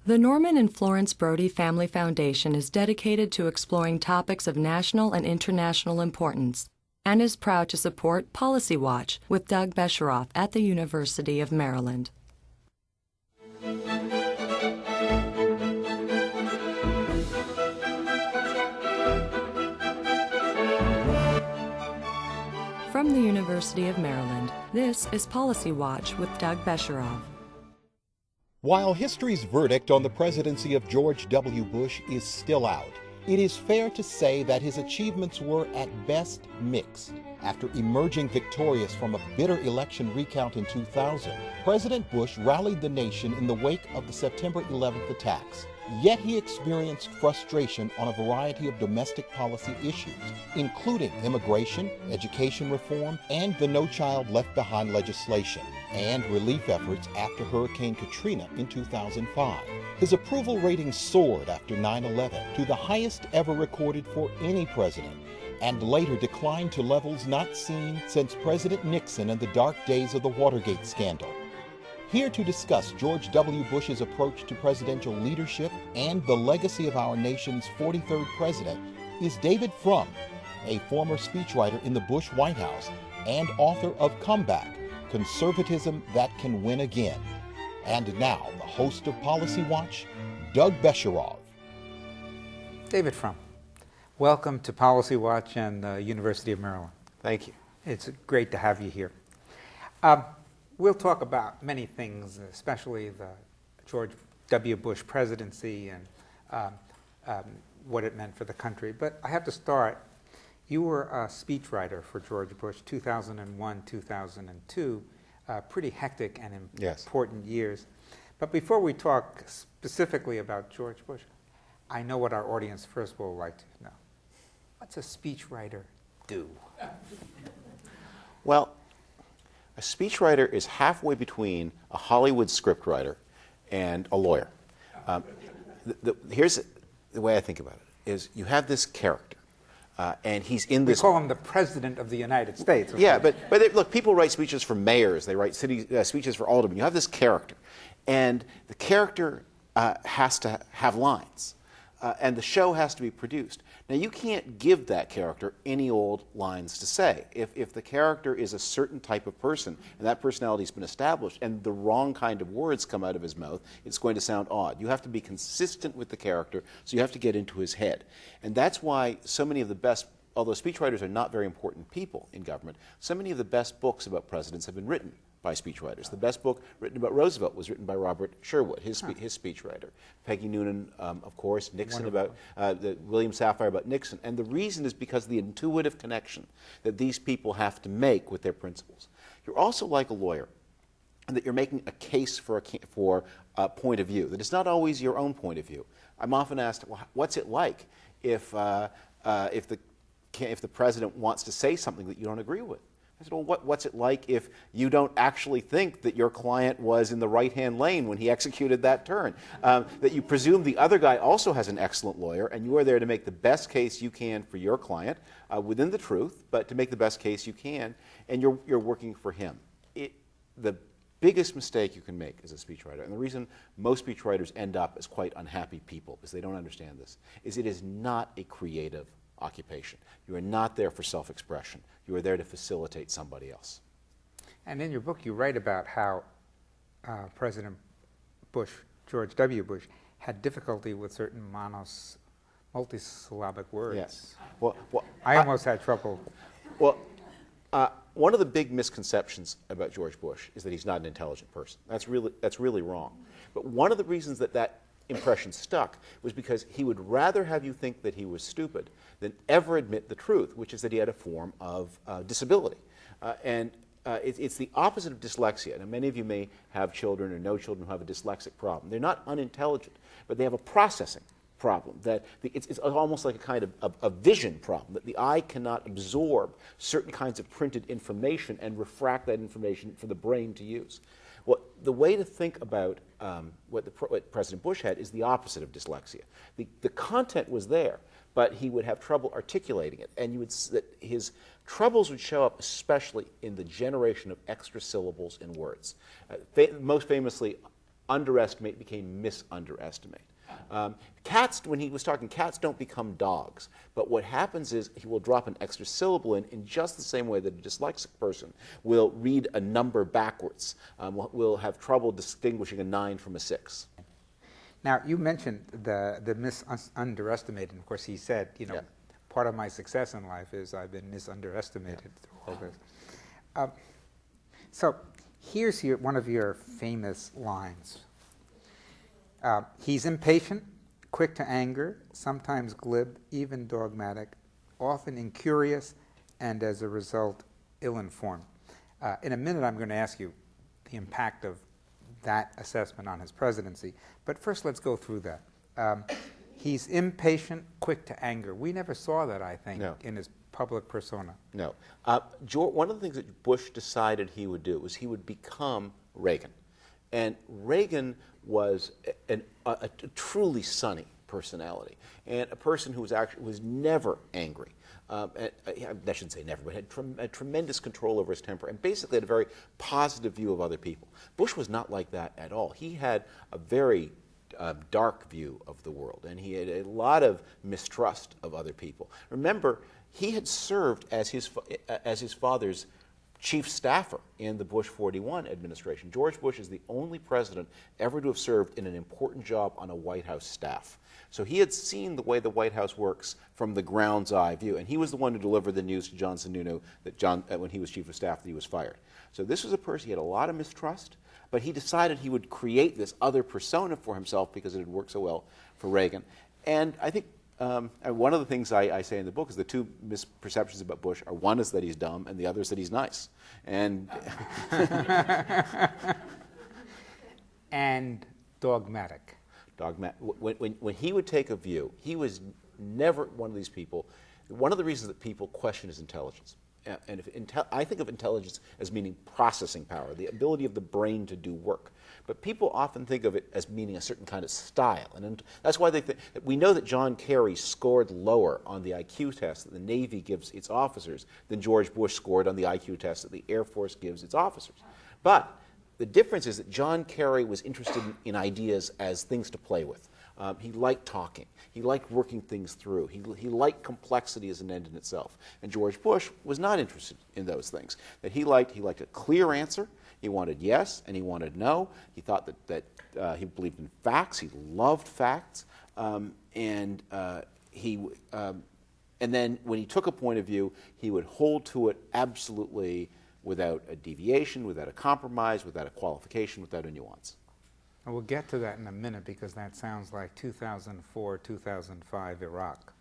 The Norman and Florence Brody Family Foundation is dedicated to exploring topics of national and international importance and is proud to support Policy Watch with Doug Besheroff at the University of Maryland. From the University of Maryland, this is Policy Watch with Doug Besheroff. While history's verdict on the presidency of George W. Bush is still out, it is fair to say that his achievements were at best mixed. After emerging victorious from a bitter election recount in 2000, President Bush rallied the nation in the wake of the September 11th attacks. Yet he experienced frustration on a variety of domestic policy issues, including immigration, education reform, and the No Child Left Behind legislation, and relief efforts after Hurricane Katrina in 2005. His approval rating soared after 9/11 to the highest ever recorded for any president, and later declined to levels not seen since President Nixon in the dark days of the Watergate scandal. Here to discuss George W. Bush's approach to presidential leadership and the legacy of our nation's 43rd president is David Frum, a former speechwriter in the Bush White House and author of Comeback, Conservatism That Can Win Again. And now, the host of Policy Watch, Doug Besheroff. David Frum, welcome to Policy Watch and the University of Maryland. Thank you. It's great to have you here. We'll talk about many things, especially the George W. Bush presidency and what it meant for the country. But I have to start. You were a speechwriter for George Bush, 2001, 2002, pretty hectic and important years. But before we talk specifically about George Bush, I know what our audience first of all would like to know. What's a speechwriter do? Well, a speechwriter is halfway between a Hollywood scriptwriter and a lawyer. Here's the way I think about it, is you have this character, and he's in this... We call him the President of the United States. Yeah, but look, people write speeches for mayors, they write speeches for aldermen. You have this character, and the character has to have lines, and the show has to be produced. Now, you can't give that character any old lines to say. If the character is a certain type of person, and that personality's been established, and the wrong kind of words come out of his mouth, it's going to sound odd. You have to be consistent with the character, so you have to get into his head. And that's why so many of the best, although speechwriters are not very important people in government, so many of the best books about presidents have been written by speechwriters. The best book written about Roosevelt was written by Robert Sherwood, his speechwriter. Peggy Noonan, of course, Nixon, Wonderful. about William Safire about Nixon. And the reason is because of the intuitive connection that these people have to make with their principles. You're also like a lawyer, and that you're making a case for a point of view, that it's not always your own point of view. I'm often asked, well, what's it like if the president wants to say something that you don't agree with? I said, well, what's it like if you don't actually think that your client was in the right-hand lane when he executed that turn? That you presume the other guy also has an excellent lawyer, and you are there to make the best case you can for your client, within the truth, but to make the best case you can, and you're working for him. The biggest mistake you can make as a speechwriter, and the reason most speechwriters end up as quite unhappy people, is they don't understand this, is it is not a creative occupation. You are not there for self-expression. You are there to facilitate somebody else. And in your book, you write about how President Bush, George W. Bush, had difficulty with certain multisyllabic words. Yes. Well, I almost had trouble. Well, one of the big misconceptions about George Bush is that he's not an intelligent person. That's really wrong. But one of the reasons that impression stuck was because he would rather have you think that he was stupid than ever admit the truth, which is that he had a form of disability. It's the opposite of dyslexia. Now, many of you may have children or know children who have a dyslexic problem. They're not unintelligent, but they have a processing problem. It's almost like a kind of a vision problem, that the eye cannot absorb certain kinds of printed information and refract that information for the brain to use. Well, the way to think about what President Bush had is the opposite of dyslexia. The content was there, but he would have trouble articulating it, and his troubles would show up especially in the generation of extra syllables in words. Most famously, underestimate became misunderestimate. Cats, when he was talking, cats don't become dogs. But what happens is he will drop an extra syllable in just the same way that a dyslexic person will read a number backwards, will have trouble distinguishing a 9 from a 6. Now, you mentioned the misunderestimated. And of course, he said, you know, part of my success in life is I've been misunderestimated through all this. So here's one of your famous lines. He's impatient, quick to anger, sometimes glib, even dogmatic, often incurious, and as a result, ill-informed. In a minute, I'm going to ask you the impact of that assessment on his presidency. But first, let's go through that. He's impatient, quick to anger. We never saw that, I think, in his public persona. No. One of the things that Bush decided he would do was he would become Reagan. And Reagan was a truly sunny personality, and a person who was never angry. I shouldn't say never, but had tremendous control over his temper, and basically had a very positive view of other people. Bush was not like that at all. He had a very dark view of the world, and he had a lot of mistrust of other people. Remember, he had served as his father's chief staffer in the Bush 41 administration. George Bush is the only president ever to have served in an important job on a White House staff. So he had seen the way the White House works from the ground's eye view, and he was the one who delivered the news to John Sununu that when he was chief of staff, that he was fired. So this was a person, he had a lot of mistrust, but he decided he would create this other persona for himself because it had worked so well for Reagan. And I think one of the things I say in the book is the two misperceptions about Bush are, one is that he's dumb and the other is that he's nice. And and dogmatic. When he would take a view, he was never one of these people. One of the reasons that people question his intelligence, and I think of intelligence as meaning processing power, the ability of the brain to do work. But people often think of it as meaning a certain kind of style. And that's why we know that John Kerry scored lower on the IQ test that the Navy gives its officers than George Bush scored on the IQ test that the Air Force gives its officers. But the difference is that John Kerry was interested in ideas as things to play with. He liked talking. He liked working things through. He liked complexity as an end in itself. And George Bush was not interested in those things. That he liked a clear answer. He wanted yes and he wanted no. He thought that he believed in facts. He loved facts. And then when he took a point of view, he would hold to it absolutely without a deviation, without a compromise, without a qualification, without a nuance. And we'll get to that in a minute because that sounds like 2004, 2005 Iraq.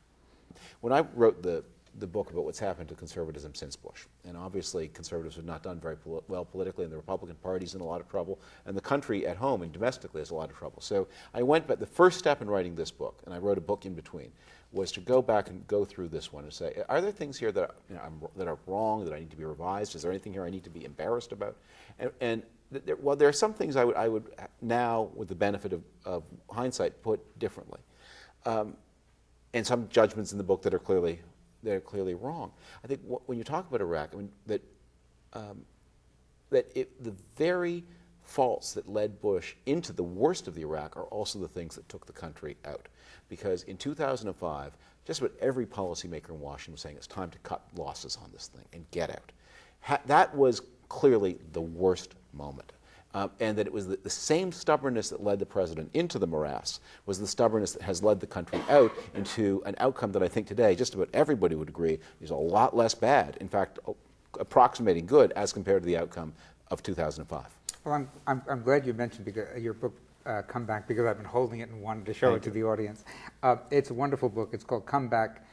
When I wrote the book about what's happened to conservatism since Bush, and obviously conservatives have not done very well politically, and the Republican Party's in a lot of trouble, and the country at home and domestically is a lot of trouble. So but the first step in writing this book, and I wrote a book in between, was to go back and go through this one and say, are there things here that that are wrong, that I need to be revised? Is there anything here I need to be embarrassed about? Well, there are some things I would now, with the benefit of hindsight, put differently, and some judgments in the book that are clearly wrong. I think when you talk about Iraq, I mean the very faults that led Bush into the worst of the Iraq are also the things that took the country out. Because in 2005, just about every policymaker in Washington was saying it's time to cut losses on this thing and get out. That was clearly the worst moment. And that it was the same stubbornness that led the president into the morass was the stubbornness that has led the country out into an outcome that I think today just about everybody would agree is a lot less bad, in fact, approximating good as compared to the outcome of 2005. Well, I'm glad you mentioned your book, Come Back, because I've been holding it and wanted to show it to the audience. It's a wonderful book. It's called Come Back,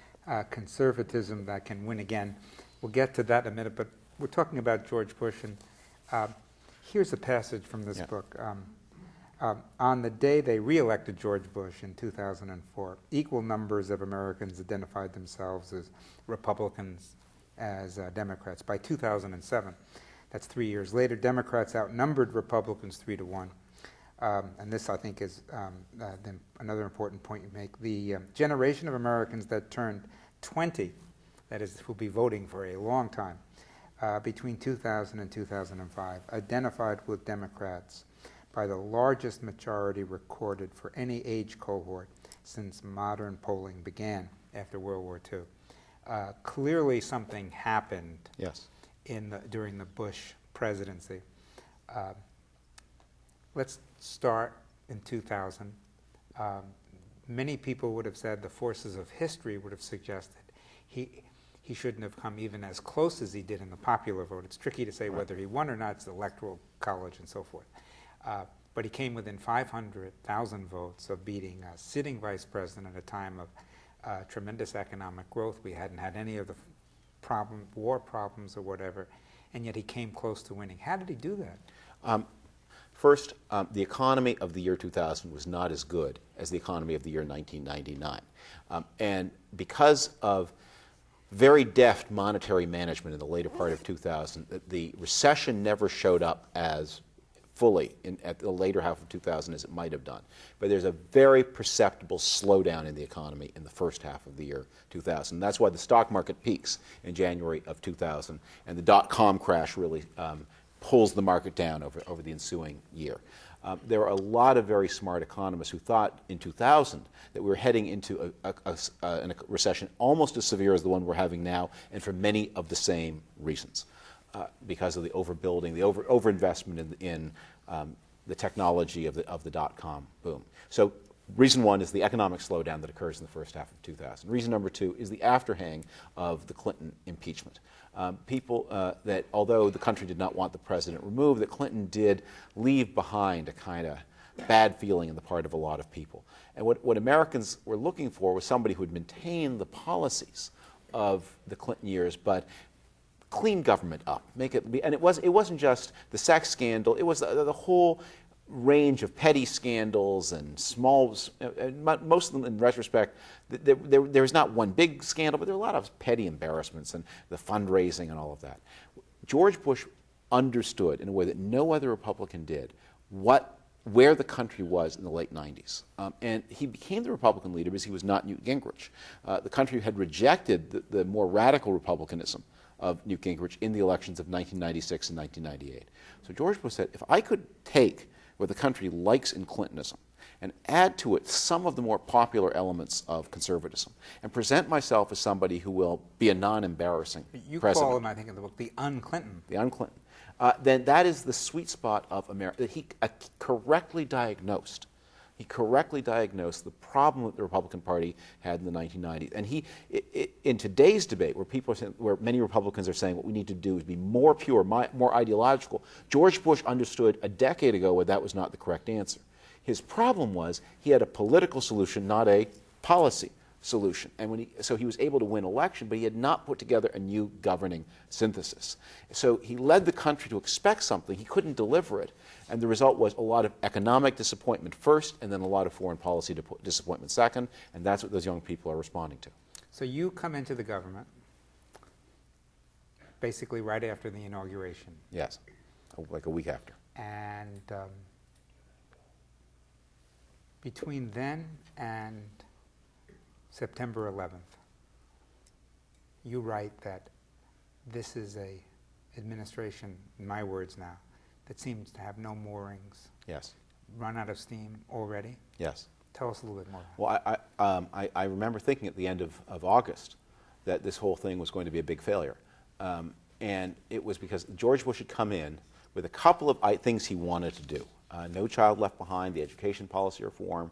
Conservatism That Can Win Again. We'll get to that in a minute, but we're talking about George Bush, and here's a passage from this book. On the day they re-elected George Bush in 2004, equal numbers of Americans identified themselves as Republicans, as Democrats. By 2007, that's 3 years later, Democrats outnumbered Republicans 3-1. And this, I think, is another important point you make. The generation of Americans that turned 20, that is, will be voting for a long time, between 2000 and 2005, identified with Democrats by the largest majority recorded for any age cohort since modern polling began after World War II. Clearly something happened Yes. during the Bush presidency. Let's start in 2000. Many people would have said, the forces of history would have suggested he shouldn't have come even as close as he did in the popular vote. It's tricky to say whether he won or not. It's the electoral college and so forth. But he came within 500,000 votes of beating a sitting vice president at a time of tremendous economic growth. We hadn't had any of the war problems or whatever, and yet he came close to winning. How did he do that? First, the economy of the year 2000 was not as good as the economy of the year 1999. And because of very deft monetary management in the later part of 2000, the recession never showed up as fully at the later half of 2000 as it might have done. But there's a very perceptible slowdown in the economy in the first half of the year 2000. That's why the stock market peaks in January of 2000, and the dot-com crash really pulls the market down over the ensuing year. There are a lot of very smart economists who thought in 2000 that we were heading into a recession almost as severe as the one we're having now, and for many of the same reasons. Because of the overbuilding, the overinvestment in the technology of the dot-com boom. So reason one is the economic slowdown that occurs in the first half of 2000. Reason number two is the afterhang of the Clinton impeachment. People that, although the country did not want the president removed, that Clinton did leave behind a kind of bad feeling in the part of a lot of people. And what Americans were looking for was somebody who would maintain the policies of the Clinton years, but clean government up, make it be. And it wasn't just the sex scandal; it was the whole range of petty scandals and small. Most of them, in retrospect, there was not one big scandal, but there were a lot of petty embarrassments and the fundraising and all of that. George Bush understood in a way that no other Republican did where the country was in the late 90s. And he became the Republican leader because he was not Newt Gingrich. The country had rejected the more radical republicanism of Newt Gingrich in the elections of 1996 and 1998. So George Bush said, if I could take what the country likes in Clintonism and add to it some of the more popular elements of conservatism and present myself as somebody who will be a non-embarrassing You president. call him, I think, in the book, the un-Clinton. The un-Clinton. Then that is the sweet spot of America. He correctly diagnosed. He correctly diagnosed the problem that the Republican Party had in the 1990s. And in today's debate, where many Republicans are saying what we need to do is be more pure, more ideological, George Bush understood a decade ago that that was not the correct answer. His problem was he had a political solution, not a policy solution. And so he was able to win election, but he had not put together a new governing synthesis. So he led the country to expect something. He couldn't deliver it. And the result was a lot of economic disappointment first, and then a lot of foreign policy disappointment second. And that's what those young people are responding to. So you come into the government basically right after the inauguration. Yes, like a week after. And between then and September 11th, you write that this is a administration, in my words now, that seems to have no moorings. Yes. Run out of steam already? Yes. Tell us a little bit more. Well, I remember thinking at the end of August that this whole thing was going to be a big failure. And it was because George Bush had come in with a couple of things he wanted to do. No Child Left Behind, the education policy reform,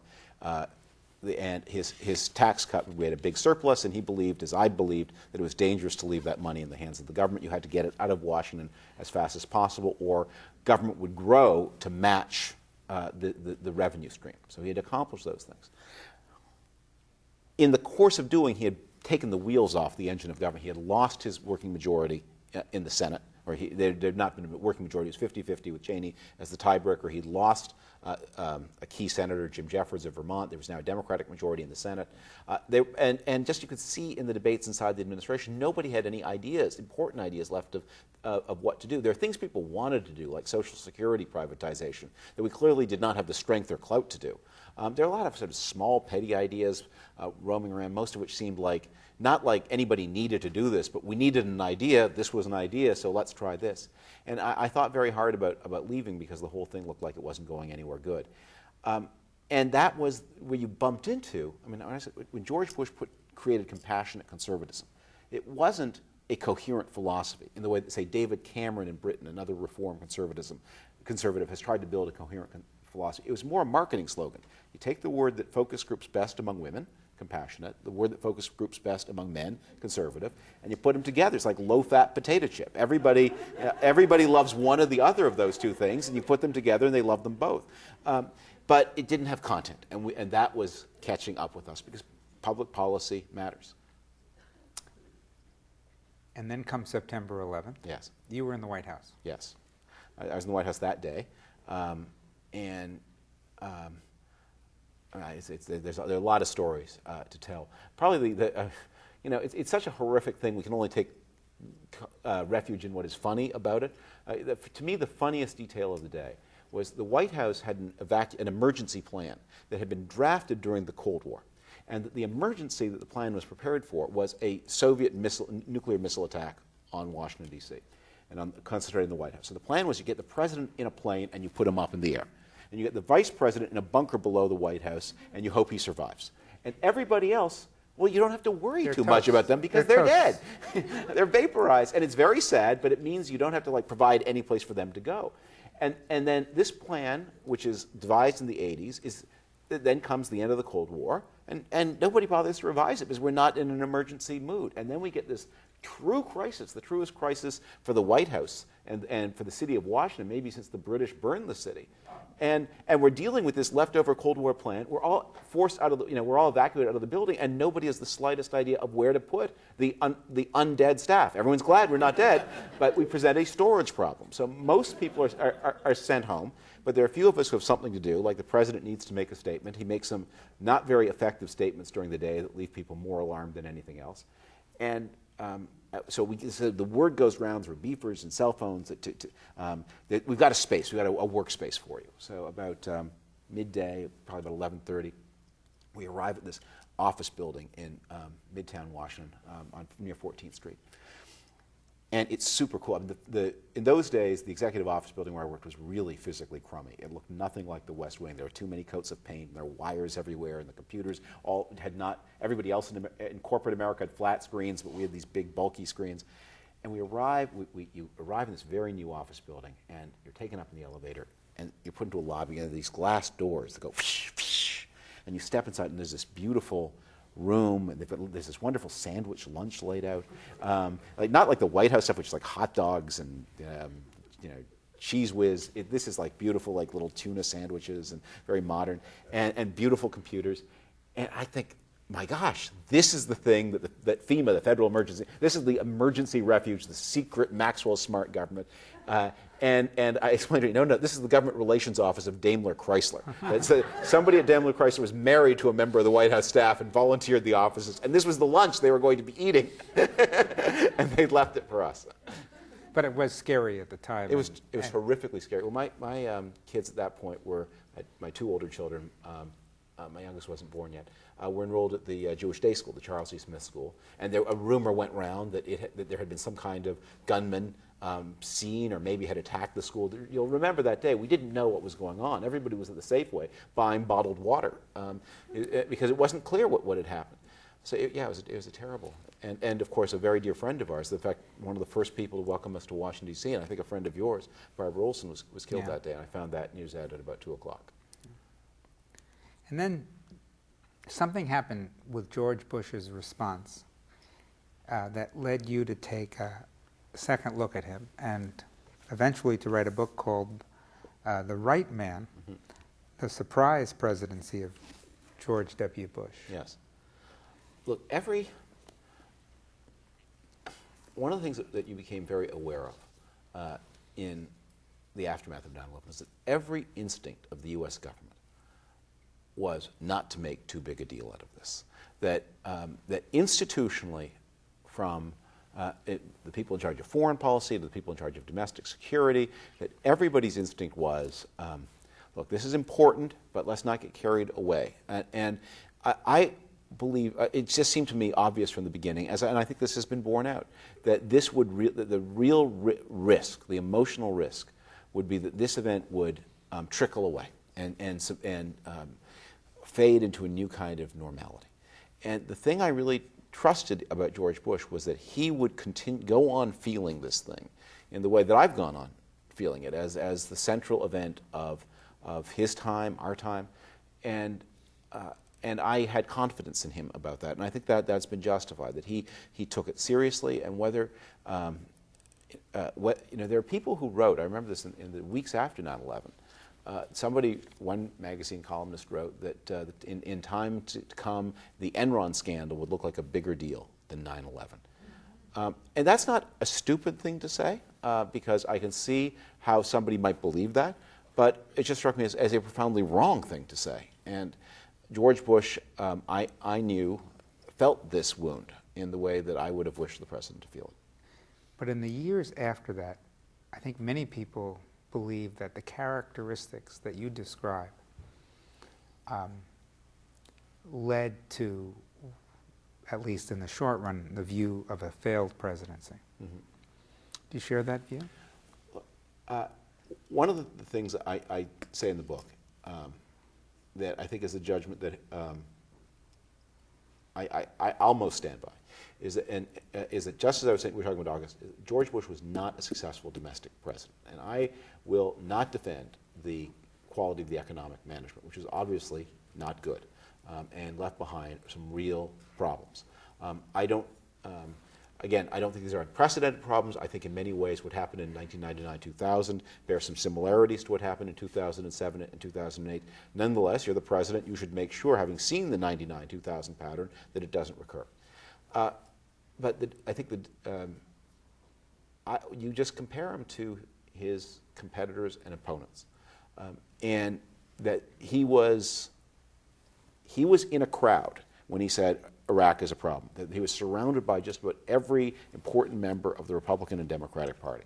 and his tax cut. We had a big surplus, and he believed, as I believed, that it was dangerous to leave that money in the hands of the government. You had to get it out of Washington as fast as possible, or government would grow to match the revenue stream. So he had accomplished those things. In the course of doing, he had taken the wheels off the engine of government. He had lost his working majority in the Senate, or there had not been a working majority. It was 50-50 with Cheney as the tiebreaker. He'd lost a key senator, Jim Jeffords of Vermont. There was now a Democratic majority in the Senate. And just you could see in the debates inside the administration, nobody had any ideas, important ideas left of what to do. There are things people wanted to do, like Social Security privatization, that we clearly did not have the strength or clout to do. There are a lot of sort of small, petty ideas roaming around, most of which seemed like, not like anybody needed to do this, but we needed an idea, this was an idea, so let's try this. And I thought very hard about leaving because the whole thing looked like it wasn't going anywhere good. And that was where you bumped into, I mean, when George Bush created compassionate conservatism, it wasn't a coherent philosophy in the way that, say, David Cameron in Britain, another reform conservative, has tried to build a coherent philosophy. It was more a marketing slogan. You take the word that focus groups best among women, compassionate, the word that focus groups best among men, conservative, and you put them together. It's like low-fat potato chip. Everybody loves one or the other of those two things, and you put them together and they love them both. But it didn't have content, and that was catching up with us because public policy matters. And then comes September 11th. Yes. You were in the White House. Yes. I was in the White House that day. There are a lot of stories to tell. Probably it's such a horrific thing. We can only take refuge in what is funny about it. To me, the funniest detail of the day was the White House had an emergency plan that had been drafted during the Cold War. And the emergency that the plan was prepared for was a Soviet nuclear missile attack on Washington, D.C., and concentrated in the White House. So the plan was you get the president in a plane and you put him up in the air. And you get the vice president in a bunker below the White House and you hope he survives. And everybody else, well, you don't have to worry too much about them because they're dead. They're vaporized. And it's very sad, but it means you don't have to provide any place for them to go. And then this plan, which is devised in the 80s, then comes the end of the Cold War, and nobody bothers to revise it because we're not in an emergency mood. And then we get this true crisis, the truest crisis for the White House and for the city of Washington, maybe since the British burned the city. And we're dealing with this leftover Cold War plan. We're all forced out of we're all evacuated out of the building, and nobody has the slightest idea of where to put the undead staff. Everyone's glad we're not dead, but we present a storage problem. So most people are sent home, but there are a few of us who have something to do, like the president needs to make a statement. He makes some not very effective statements during the day that leave people more alarmed than anything else. And so the word goes round through beepers and cell phones that we've got a space, we've got a workspace for you. So about midday, probably about 11:30, we arrive at this office building in Midtown Washington near 14th Street. And it's super cool. I mean, in those days, the executive office building where I worked was really physically crummy. It looked nothing like the West Wing. There were too many coats of paint, and there were wires everywhere, and the computers all had not, everybody else in corporate America had flat screens, but we had these big, bulky screens. And you arrive in this very new office building, and you're taken up in the elevator, and you're put into a lobby, and there are these glass doors that go, and you step inside, and there's this beautiful room, and there's this wonderful sandwich lunch laid out, not like the White House stuff, which is like hot dogs and cheese whiz. This is like beautiful, like little tuna sandwiches and very modern, and beautiful computers. And I think, my gosh, this is the thing that FEMA, the Federal Emergency, this is the emergency refuge, the secret Maxwell Smart government. And I explained to her, no, this is the government relations office of Daimler Chrysler. Somebody at Daimler Chrysler was married to a member of the White House staff and volunteered the offices, and this was the lunch they were going to be eating, and they left it for us. But it was scary at the time. It was horrifically scary. Well, my kids at that point were, my two older children, my youngest wasn't born yet, were enrolled at the Jewish Day School, the Charles E. Smith School, and a rumor went round that there had been some kind of gunman seen or maybe had attacked the school. You'll remember that day. We didn't know what was going on. Everybody was at the Safeway buying bottled water because it wasn't clear what had happened. So it was a terrible. And of course, a very dear friend of ours, in fact, one of the first people to welcome us to Washington, D.C., and I think a friend of yours, Barbara Olson, was killed that day, and I found that news out at about 2 o'clock. And then something happened with George Bush's response that led you to take a second look at him and eventually to write a book called The Right Man, The Surprise Presidency of George W. Bush. Yes. Look, one of the things that you became very aware of in the aftermath of 9/11 is that every instinct of the U.S. government was not to make too big a deal out of this. That institutionally, from the people in charge of foreign policy to the people in charge of domestic security, that everybody's instinct was, look, this is important, but let's not get carried away. And I believe, it just seemed to me obvious from the beginning, and I think this has been borne out, that this would the real risk, the emotional risk, would be that this event would trickle away and fade into a new kind of normality. And the thing I really trusted about George Bush was that he would go on feeling this thing in the way that I've gone on feeling it, as the central event of his time, our time, and I had confidence in him about that, and I think that that's been justified. That he took it seriously, and whether there are people who wrote. I remember this in the weeks after 9/11. One magazine columnist wrote that in time to come, the Enron scandal would look like a bigger deal than 9/11. And that's not a stupid thing to say, because I can see how somebody might believe that, but it just struck me as a profoundly wrong thing to say. And George Bush, I knew, felt this wound in the way that I would have wished the president to feel it. But in the years after that, I think many people believe that the characteristics that you describe led to, at least in the short run, the view of a failed presidency. Mm-hmm. Do you share that view? One of the things that I say in the book that I think is a judgment that I almost stand by is that just as I was saying, we were talking about August, George Bush was not a successful domestic president. And I will not defend the quality of the economic management, which is obviously not good, and left behind some real problems. I don't think these are unprecedented problems. I think in many ways what happened in 1999-2000 bears some similarities to what happened in 2007 and 2008. Nonetheless, you're the president. You should make sure, having seen the 99-2000 pattern, that it doesn't recur. But I think that you just compare him to his competitors and opponents, and that he was in a crowd when he said Iraq is a problem, that he was surrounded by just about every important member of the Republican and Democratic Party.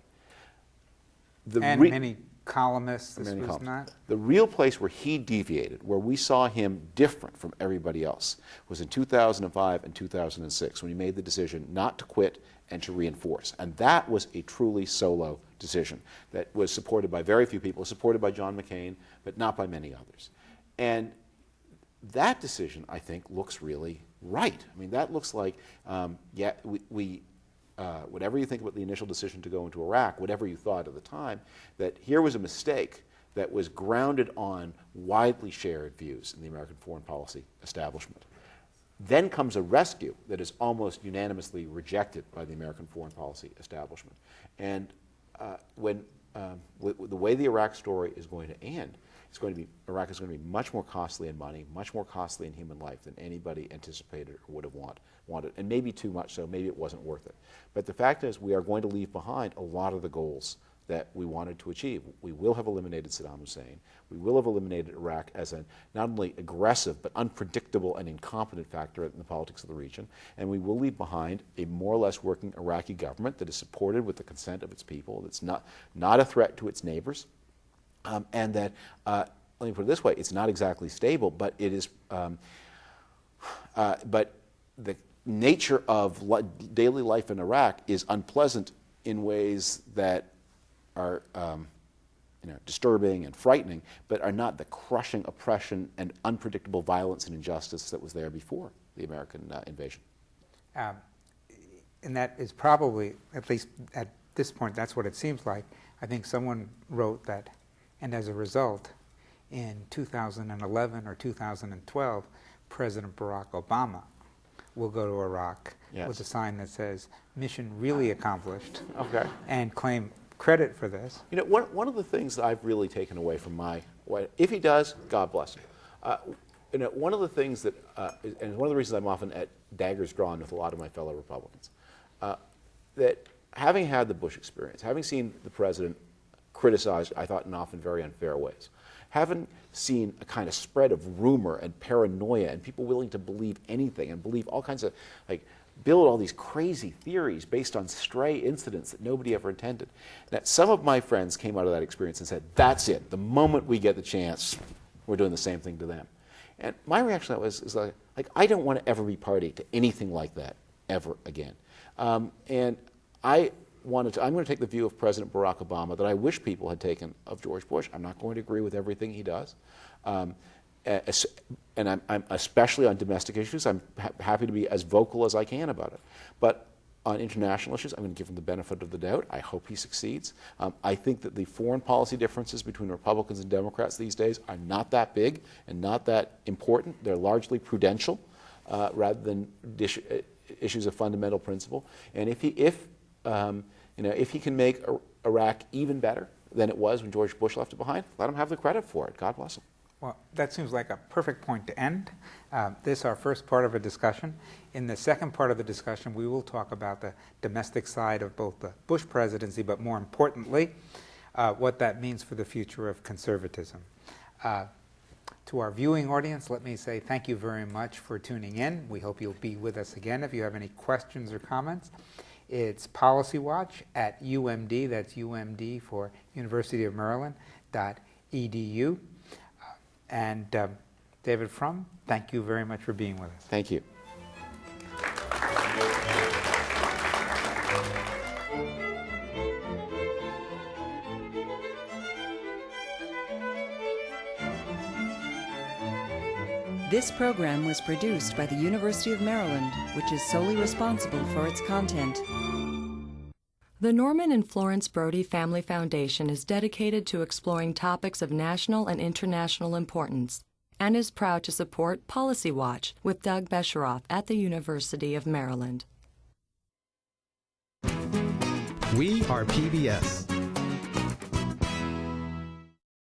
Many columnists, this was not. The real place where he deviated, where we saw him different from everybody else, was in 2005 and 2006, when he made the decision not to quit and to reinforce. And that was a truly solo decision that was supported by very few people, supported by John McCain, but not by many others. And that decision, I think, looks really right. I mean, that looks like, whatever you think about the initial decision to go into Iraq, whatever you thought at the time, that here was a mistake that was grounded on widely shared views in the American foreign policy establishment. Then comes a rescue that is almost unanimously rejected by the American foreign policy establishment. And the way the Iraq story is going to end, Iraq is going to be much more costly in money, much more costly in human life than anybody anticipated or would have wanted, and maybe too much so, maybe it wasn't worth it. But the fact is, we are going to leave behind a lot of the goals that we wanted to achieve. We will have eliminated Saddam Hussein. We will have eliminated Iraq as a not only aggressive but unpredictable and incompetent factor in the politics of the region, and we will leave behind a more or less working Iraqi government that is supported with the consent of its people, that's not a threat to its neighbors, and that, let me put it this way, it's not exactly stable, but it is, but the nature of daily life in Iraq is unpleasant in ways that are disturbing and frightening, but are not the crushing oppression and unpredictable violence and injustice that was there before the American invasion. And that is probably, at least at this point, that's what it seems like. I think someone wrote that, and as a result, in 2011 or 2012, President Barack Obama will go to Iraq with a sign that says, mission really accomplished, and claim credit for this. You know, one of the things that I've really taken away from if he does, God bless him. One of the things that, and one of the reasons I'm often at daggers drawn with a lot of my fellow Republicans, that having had the Bush experience, having seen the president criticized, I thought, in often very unfair ways, having seen a kind of spread of rumor and paranoia and people willing to believe anything and believe all kinds of build all these crazy theories based on stray incidents that nobody ever intended. Now, some of my friends came out of that experience and said, that's it. The moment we get the chance, we're doing the same thing to them. And my reaction to that was like I don't want to ever be party to anything like that ever again. And I'm going to take the view of President Barack Obama that I wish people had taken of George Bush. I'm not going to agree with everything he does. And I'm especially on domestic issues, I'm happy to be as vocal as I can about it. But on international issues, I'm going to give him the benefit of the doubt. I hope he succeeds. I think that the foreign policy differences between Republicans and Democrats these days are not that big and not that important. They're largely prudential rather than issues of fundamental principle. And if he can make Iraq even better than it was when George Bush left it behind, let him have the credit for it. God bless him. Well, that seems like a perfect point to end. This is our first part of a discussion. In the second part of the discussion, we will talk about the domestic side of both the Bush presidency, but more importantly, what that means for the future of conservatism. To our viewing audience, let me say thank you very much for tuning in. We hope you'll be with us again. If you have any questions or comments, it's Policy Watch at UMD, that's UMD for University of Maryland, .edu. And David Frum, thank you very much for being with us. Thank you. This program was produced by the University of Maryland, which is solely responsible for its content. The Norman and Florence Brody Family Foundation is dedicated to exploring topics of national and international importance and is proud to support Policy Watch with Doug Besheroff at the University of Maryland. We are PBS.